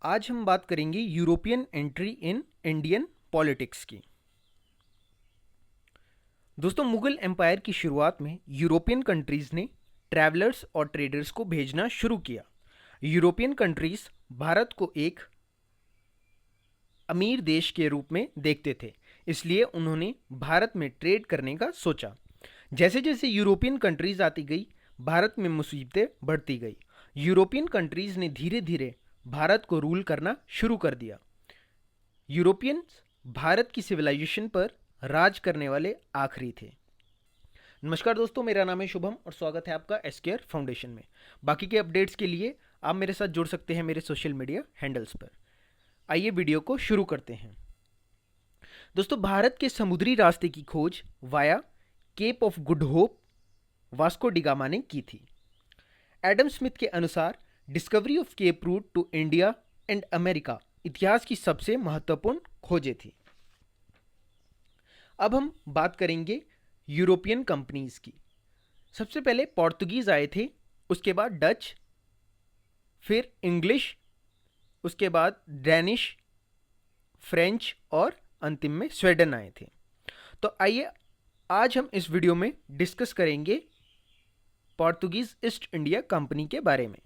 आज हम बात करेंगे European entry in Indian politics की। दोस्तों, मुगल एम्पायर की शुरुआत में यूरोपियन कंट्रीज ने ट्रैवलर्स और ट्रेडर्स को भेजना शुरू किया। यूरोपियन कंट्रीज भारत को एक अमीर देश के रूप में देखते थे, इसलिए उन्होंने भारत में ट्रेड करने का सोचा। जैसे जैसे यूरोपियन कंट्रीज आती गई, भारत में मुसीबतें बढ़ती गई। यूरोपियन कंट्रीज ने धीरे धीरे भारत को रूल करना शुरू कर दिया। यूरोपियंस भारत की सिविलाइजेशन पर राज करने वाले आखिरी थे। नमस्कार दोस्तों, मेरा नाम है शुभम और स्वागत है आपका एसकेआर फाउंडेशन में। बाकी के अपडेट्स के लिए आप मेरे साथ जुड़ सकते हैं मेरे सोशल मीडिया हैंडल्स पर। आइए वीडियो को शुरू करते हैं। दोस्तों, भारत के समुद्री रास्ते की खोज via Cape of Good Hope Vasco da Gama ने की थी। एडम स्मिथ के अनुसार discovery of cape route to India and America इतिहास की सबसे महत्वपूर्ण खोजें थी। अब हम बात करेंगे यूरोपियन कंपनीज की। सबसे पहले पोर्तुगीज आए थे, उसके बाद डच, फिर इंग्लिश, उसके बाद डैनिश, फ्रेंच और अंतिम में स्वीडन आए थे। तो आइए आज हम इस वीडियो में डिस्कस करेंगे पोर्तुगीज ईस्ट इंडिया कंपनी के बारे में।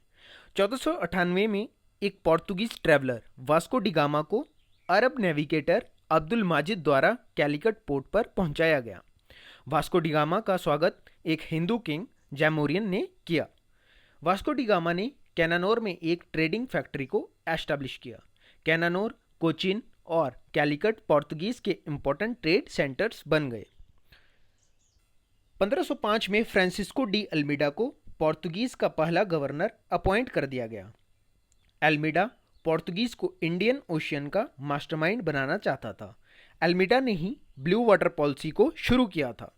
1498 में एक पोर्तुगीज ट्रैवलर वास्को डिगामा को अरब नेविगेटर अब्दुल माजिद द्वारा कैलिकट पोर्ट पर पहुंचाया गया। वास्को डिगामा का स्वागत एक हिंदू किंग जैमोरियन ने किया। वास्को डिगामा ने कैनानोर में एक ट्रेडिंग फैक्ट्री को एस्टैब्लिश किया। कैनानोर, कोचिन और कैलिकट पोर्तुगीज के इंपॉर्टेंट ट्रेड सेंटर्स बन गए। 1505 में फ्रांसिस्को डी अल्मीडा को पोर्तुगीज का पहला गवर्नर अपॉइंट कर दिया गया। अल्मीडा पोर्तुगीज को इंडियन ओशियन का मास्टरमाइंड बनाना चाहता था। अल्मीडा ने ही ब्लू वाटर पॉलिसी को शुरू किया था।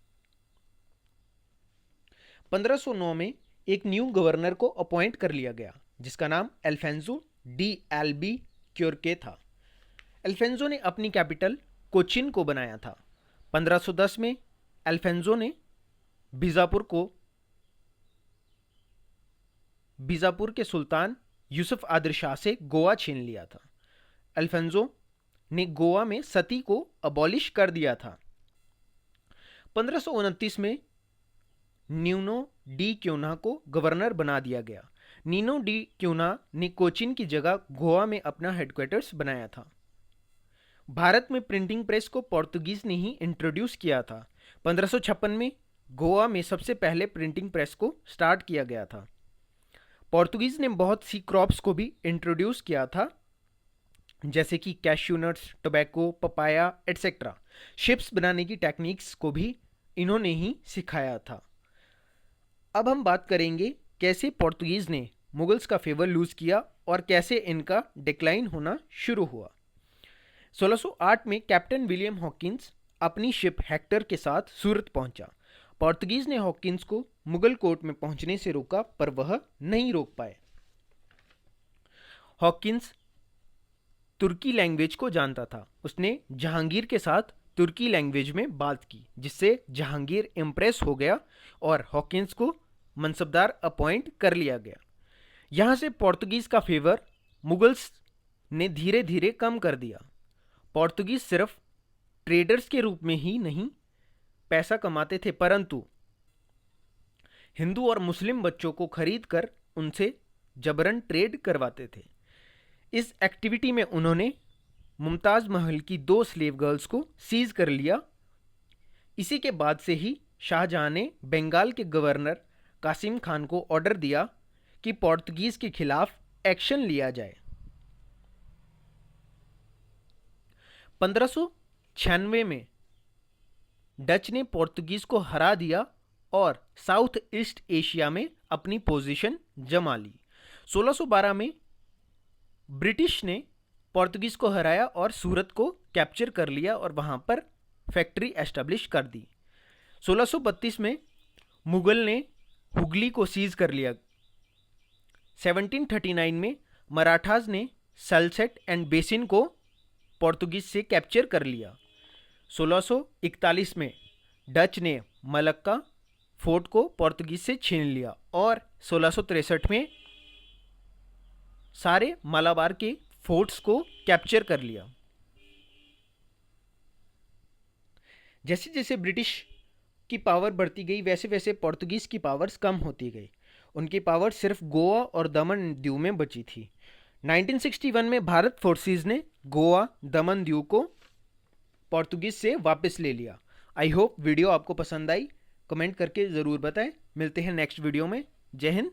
1509 में एक न्यू गवर्नर को अपॉइंट कर लिया गया, जिसका नाम अल्फेंसो डी एल्बुक्वेर्के था। अल्फेंसो ने अपनी कैपिटल कोचिन को बनाया था। 1510 में अल्फेंसो ने बीजापुर के सुल्तान यूसुफ आदिल शाह से गोवा छीन लिया था। अल्फेंसो ने गोवा में सती को अबॉलिश कर दिया था। 1529 में नीनो डी क्यूना को गवर्नर बना दिया गया। नीनो डी क्यूना ने कोचिन की जगह गोवा में अपना हेडक्वार्टर्स बनाया था। भारत में प्रिंटिंग प्रेस को पोर्तुगीज ने ही इंट्रोड्यूस किया था। 1556 में गोवा में सबसे पहले प्रिंटिंग प्रेस को स्टार्ट किया गया था। पोर्तुगीज ने बहुत सी क्रॉप्स को भी इंट्रोड्यूस किया था, जैसे कि cashew nuts, tobacco, papaya etcetera. Ships बनाने की टेक्निक्स को भी इन्होंने ही सिखाया था। अब हम बात करेंगे कैसे पोर्तुगीज ने मुगल्स का फेवर लूज किया और कैसे इनका डिक्लाइन होना शुरू हुआ। 1608 में कैप्टन विलियम हॉकिंस अपनी शिप हेक्टर के साथ सूरत पहुंचा। पोर्तुगीज ने हॉकिंस को मुगल कोर्ट में पहुंचने से रोका, पर वह नहीं रोक पाए। हॉकिंस तुर्की लैंग्वेज को जानता था। उसने जहांगीर के साथ तुर्की लैंग्वेज में बात की, जिससे जहांगीर इम्प्रेस हो गया और हॉकिंस को मनसबदार अपॉइंट कर लिया गया। यहां से पोर्तुगीज का फेवर मुगल्स ने धीरे धीरे कम कर दिया। पोर्तुगीज सिर्फ ट्रेडर्स के रूप में ही नहीं पैसा कमाते थे, परंतु हिंदू और मुस्लिम बच्चों को खरीद कर उनसे जबरन ट्रेड करवाते थे। इस एक्टिविटी में उन्होंने मुमताज महल की 2 स्लेव गर्ल्स को सीज कर लिया। इसी के बाद से ही शाहजहां ने बंगाल के गवर्नर कासिम खान को ऑर्डर दिया कि पोर्तुगीज के खिलाफ एक्शन लिया जाए। 1596 में डच ने पोर्तुगीज को हरा दिया और साउथ ईस्ट एशिया में अपनी पोजीशन जमा ली। 1612 में ब्रिटिश ने पोर्तुगीज को हराया और सूरत को कैप्चर कर लिया और वहां पर फैक्ट्री एस्टेब्लिश कर दी। 1632 में मुगल ने हुगली को सीज कर लिया। 1739 में मराठास ने सल्सेट एंड बेसिन को पोर्तुगीज से कैप्चर कर लिया। 1641 में डच ने मलक्का फोर्ट को पोर्तुगीज से छीन लिया और 1663 में सारे मालाबार के फोर्ट्स को कैप्चर कर लिया। जैसे जैसे ब्रिटिश की पावर बढ़ती गई वैसे वैसे पोर्तुगीज़ की पावर्स कम होती गई। उनकी पावर सिर्फ गोवा और दमन दीव में बची थी। 1961 में भारत फोर्सेस ने गोवा दमन दीव को पोर्तुगीज से वापस ले लिया। आई होप वीडियो आपको पसंद आई। कमेंट करके ज़रूर बताएं। मिलते हैं नेक्स्ट वीडियो में। जय हिंद।